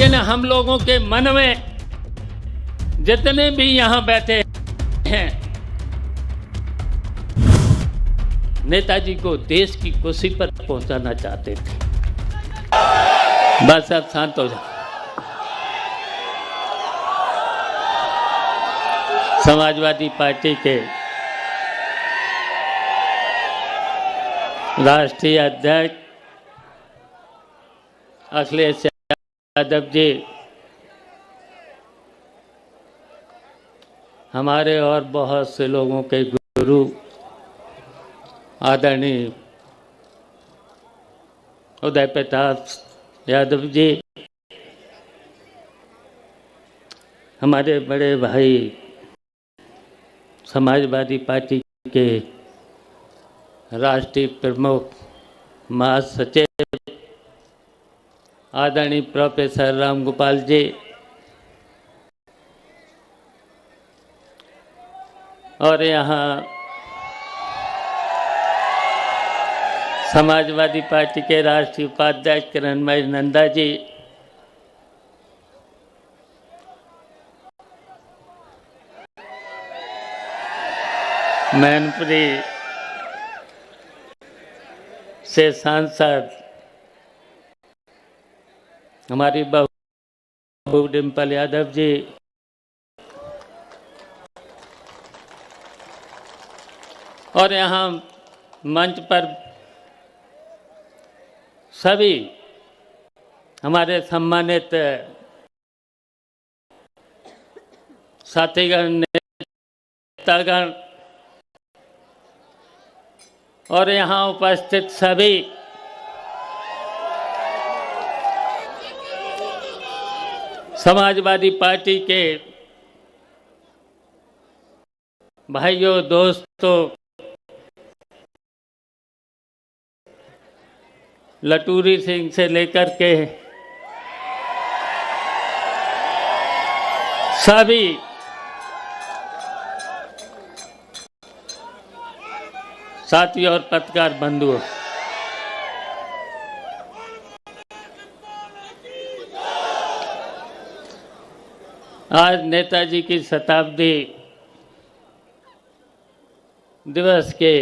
लेकिन हम लोगों के मन में जितने भी यहाँ बैठे हैं, नेताजी को देश की कुर्सी पर पहुंचाना चाहते थे। बस अब शांत हो जाओ। समाजवादी पार्टी के राष्ट्रीय अध्यक्ष अखिलेश यादव जी, हमारे और बहुत से लोगों के गुरु आदरणीय उदय प्रताप यादव जी, हमारे बड़े भाई समाजवादी पार्टी के राष्ट्रीय प्रमुख महासचिव आदरणीय प्रोफेसर राम गोपाल जी, और यहाँ समाजवादी पार्टी के राष्ट्रीय उपाध्यक्ष किरणमयी नंदा जी, मैनपुरी से सांसद हमारी बहू डिम्पल यादव जी, और यहाँ मंच पर सभी हमारे सम्मानित साथीगण, नेतागण, और यहाँ उपस्थित सभी समाजवादी पार्टी के भाइयों, दोस्तों, लटूरी सिंह से लेकर के सभी साथी और पत्रकार बंधुओं, आज नेताजी की शताब्दी दिवस के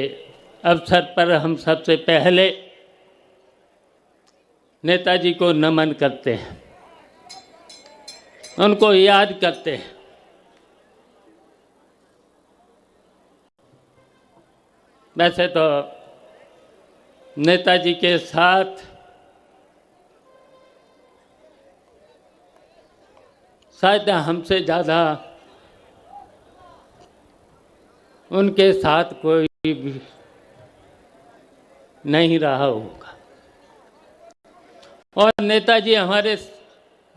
अवसर पर हम सबसे पहले नेताजी को नमन करते हैं, उनको याद करते हैं। वैसे तो नेताजी के साथ शायद हमसे ज़्यादा उनके साथ कोई भी नहीं रहा होगा, और नेताजी हमारे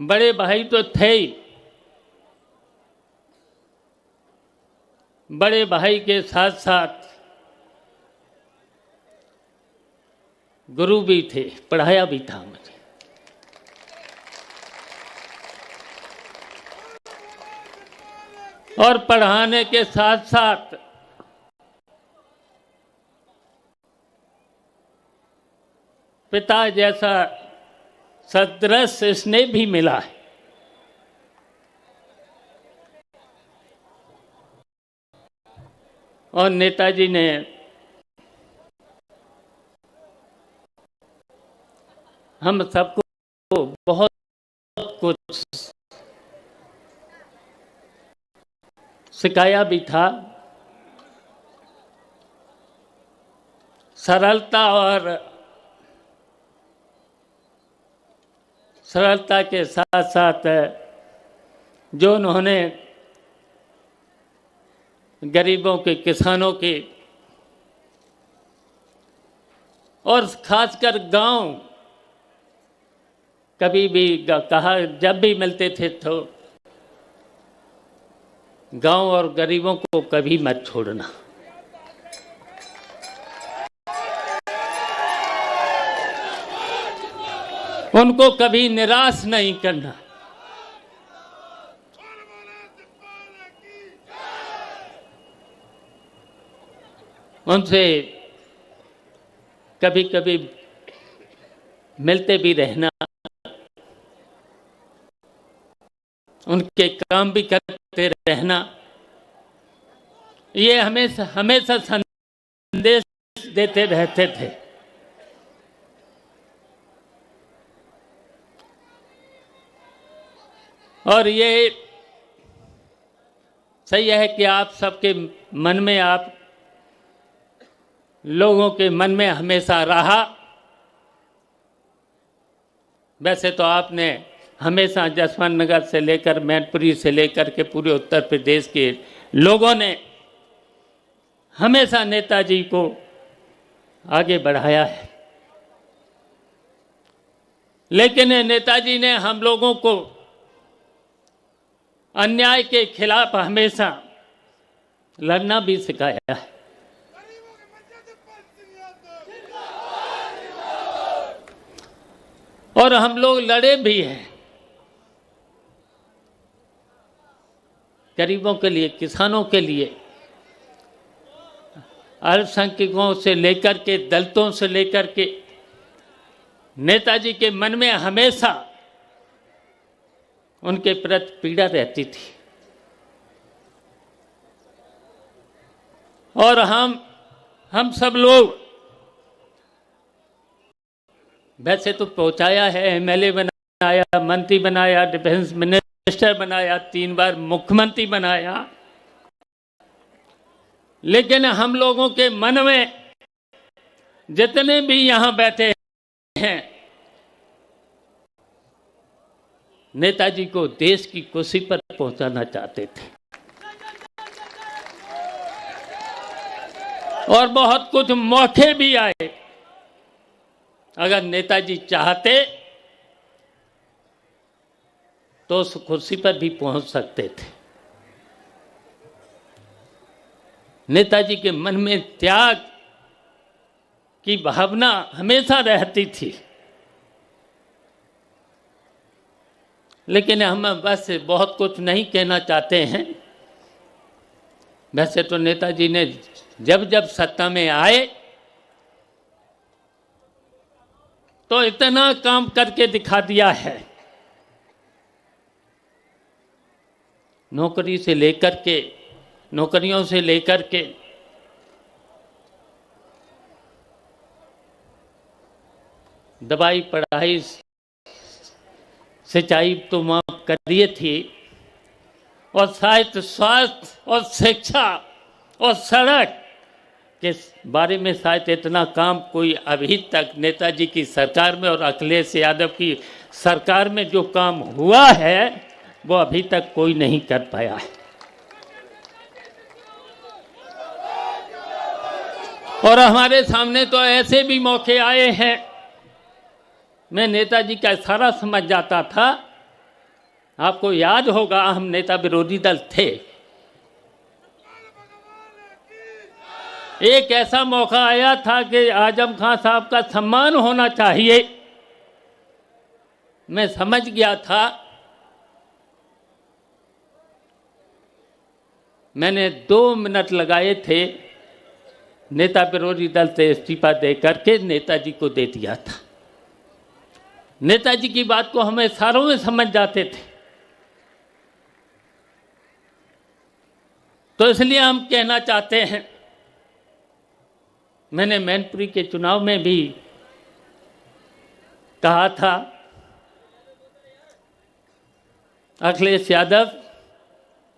बड़े भाई तो थे ही, बड़े भाई के साथ साथ गुरु भी थे, पढ़ाया भी था मुझे। और पढ़ाने के साथ साथ पिता जैसा सदृश स्नेह भी मिला है। और नेताजी ने हम सबको बहुत कुछ सिखाया भी था। सरलता के साथ साथ जो उन्होंने गरीबों के, किसानों के, और खासकर गांव, कभी भी कहा, जब भी मिलते थे तो गांव और गरीबों को कभी मत छोड़ना। उनको कभी निराश नहीं करना। उनसे कभी कभी मिलते भी रहना। उनके काम भी करते रहना, ये हमेशा हमेशा संदेश देते रहते थे। और ये सही है कि आप सबके मन में, आप लोगों के मन में हमेशा रहा। वैसे तो आपने हमेशा जसवंत नगर से लेकर मैनपुरी से लेकर के पूरे उत्तर प्रदेश के लोगों ने हमेशा नेताजी को आगे बढ़ाया है, लेकिन नेताजी ने हम लोगों को अन्याय के खिलाफ हमेशा लड़ना भी सिखाया है। और हम लोग लड़े भी हैं, गरीबों के लिए, किसानों के लिए, अल्पसंख्यकों से लेकर के, दलितों से लेकर के। नेताजी के मन में हमेशा उनके प्रति पीड़ा रहती थी। और हम सब लोग वैसे तो पहुंचाया है, एमएलए बनाया, मंत्री बनाया, डिफेंस मिनिस्टर बनाया, 3 बार मुख्यमंत्री बनाया, लेकिन हम लोगों के मन में जितने भी यहां बैठे हैं, नेताजी को देश की कुर्सी पर पहुंचाना चाहते थे। और बहुत कुछ मौके भी आए, अगर नेताजी चाहते तो उस कुर्सी पर भी पहुंच सकते थे। नेताजी के मन में त्याग की भावना हमेशा रहती थी, लेकिन हम बस बहुत कुछ नहीं कहना चाहते हैं। वैसे तो नेताजी ने जब जब सत्ता में आए तो इतना काम करके दिखा दिया है, नौकरी से लेकर के, नौकरियों से लेकर के, दवाई, पढ़ाई, सिंचाई तो माफ करिए थी, और साहित्य, स्वास्थ्य और शिक्षा और सड़क के बारे में शायद इतना काम कोई अभी तक नेताजी की सरकार में और अखिलेश यादव की सरकार में जो काम हुआ है वो अभी तक कोई नहीं कर पाया है। और हमारे सामने तो ऐसे भी मौके आए हैं, मैं नेताजी का इशारा समझ जाता था। आपको याद होगा, हम नेता विरोधी दल थे, एक ऐसा मौका आया था कि आजम खान साहब का सम्मान होना चाहिए। मैं समझ गया था, मैंने 2 मिनट लगाए थे, नेता विरोधी दल से इस्तीफा दे करके नेताजी को दे दिया था। नेताजी की बात को हम इशारों में समझ जाते थे। तो इसलिए हम कहना चाहते हैं, मैंने मैनपुरी के चुनाव में भी कहा था, अखिलेश यादव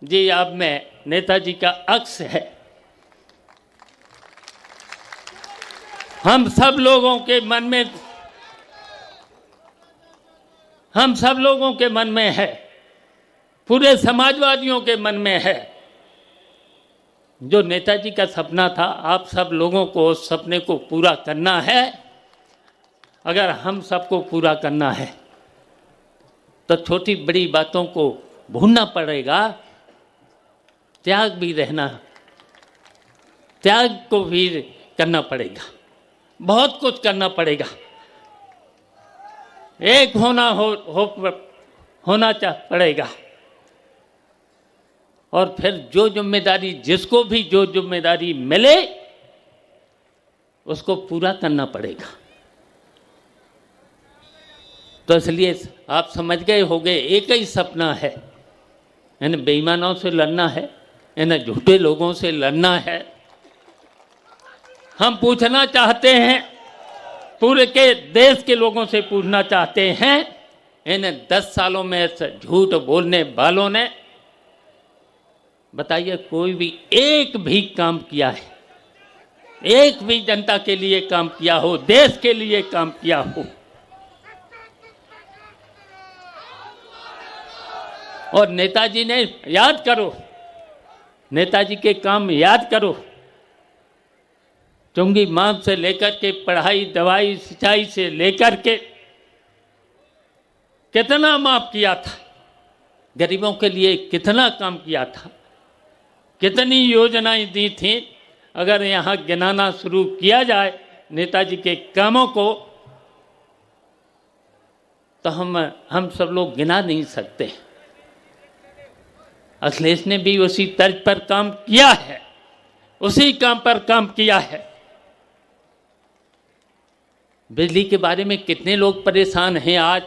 जी आप में नेताजी का अक्स है। हम सब लोगों के मन में, हम सब लोगों के मन में है, पूरे समाजवादियों के मन में है। जो नेताजी का सपना था, आप सब लोगों को उस सपने को पूरा करना है। अगर हम सबको पूरा करना है तो छोटी बड़ी बातों को भूलना पड़ेगा, त्याग भी रहना, त्याग को भी करना पड़ेगा, बहुत कुछ करना पड़ेगा। एक होना पड़ेगा। और फिर जो जिम्मेदारी, जिसको भी जो जिम्मेदारी मिले उसको पूरा करना पड़ेगा। तो इसलिए आप समझ गए होंगे, एक ही सपना है, इन्हें बेईमानों से लड़ना है, इन्हें झूठे लोगों से लड़ना है। हम पूछना चाहते हैं, पूरे के देश के लोगों से पूछना चाहते हैं, इन्हें 10 सालों में झूठ बोलने वालों ने बताइए कोई भी एक भी काम किया है? एक भी जनता के लिए काम किया हो, देश के लिए काम किया हो? और नेताजी ने याद करो, नेताजी के काम याद करो। चुंगी माप से लेकर के पढ़ाई, दवाई, सिंचाई से लेकर के कितना माफ किया था, गरीबों के लिए कितना काम किया था, कितनी योजनाएं दी थी। अगर यहाँ गिनाना शुरू किया जाए नेताजी के कामों को तो हम सब लोग गिना नहीं सकते। अखिलेश ने भी उसी तर्ज पर काम किया है, उसी काम पर काम किया है। बिजली के बारे में कितने लोग परेशान हैं आज,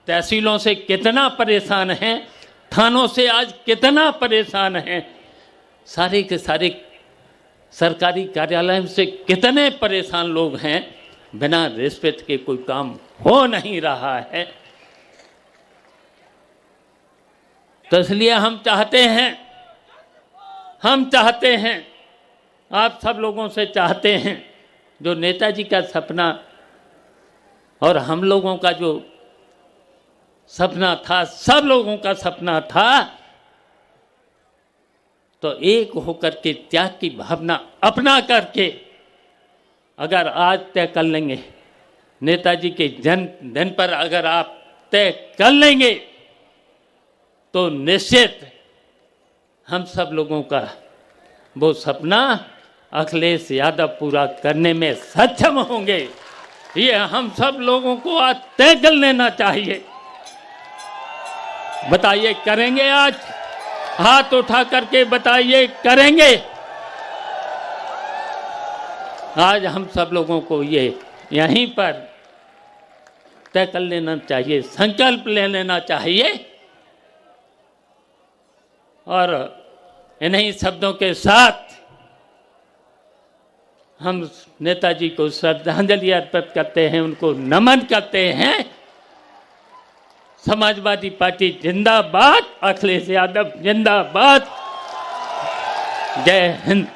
तहसीलों से कितना परेशान हैं, थानों से आज कितना परेशान हैं, सारे के सारे सरकारी कार्यालय से कितने परेशान लोग हैं। बिना रिश्वत के कोई काम हो नहीं रहा है। तो इसलिए हम चाहते हैं, आप सब लोगों से चाहते हैं, जो नेताजी का सपना और हम लोगों का जो सपना था, सब लोगों का सपना था, तो एक होकर के त्याग की भावना अपना करके अगर आज तय कर लेंगे, नेताजी के जन्मदिन पर अगर आप तय कर लेंगे, तो निश्चित हम सब लोगों का वो सपना अखिलेश यादव पूरा करने में सक्षम होंगे। ये हम सब लोगों को आज तय कर लेना चाहिए। बताइए करेंगे? आज हाथ उठा करके बताइए करेंगे? आज हम सब लोगों को ये यहीं पर तय कर लेना चाहिए, संकल्प ले लेना चाहिए। और इन्हीं शब्दों के साथ हम नेताजी को श्रद्धांजलि अर्पित करते हैं, उनको नमन करते हैं। समाजवादी पार्टी जिंदाबाद, अखिलेश यादव जिंदाबाद। जय हिंद।